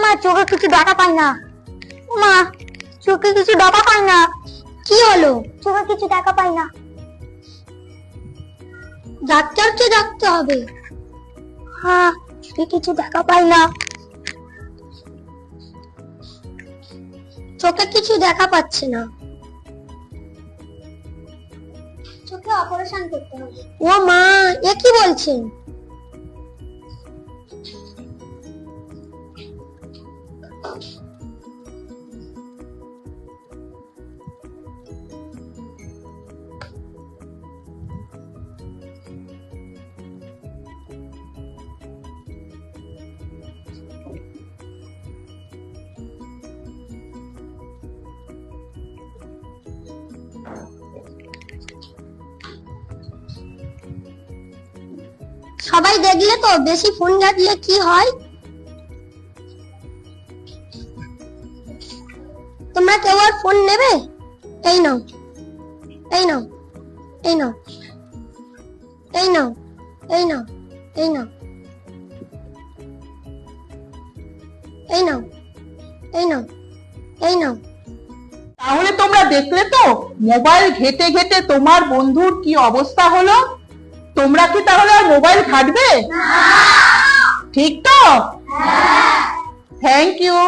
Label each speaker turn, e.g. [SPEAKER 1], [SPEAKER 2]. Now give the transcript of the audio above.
[SPEAKER 1] মা চোখে কিছু দেখা পাই না। মা চোখে কিছু দেখা পাই না। কি হলো? চোখে কিছু দেখা পাই না। ডাক্তারকে ডাকতে হবে। হ্যাঁ, চোখে কিছু দেখা পাই না। চোখে কিছু দেখা পাচ্ছে না। চোখে অপারেশন করতে হবে। ও মা, এ কি বলছেন? সবাই দেখলে তো বেশি ফোন ঘাটলে কি হয়? তোমরা কেউ আর ফোন নেবে? এই নাও, এই নাও, এই নাও, এই নাও, এই নাও, এই নাও, এই নাও, এই নাও, এই নাও।
[SPEAKER 2] তাহলে তোমরা দেখলে তো মোবাইল ঘেটে ঘেটে তোমার বন্ধুর কি অবস্থা হলো। তোমরা কি তাহলে আর মোবাইল ঘাটবে? ঠিক তো? Thank you.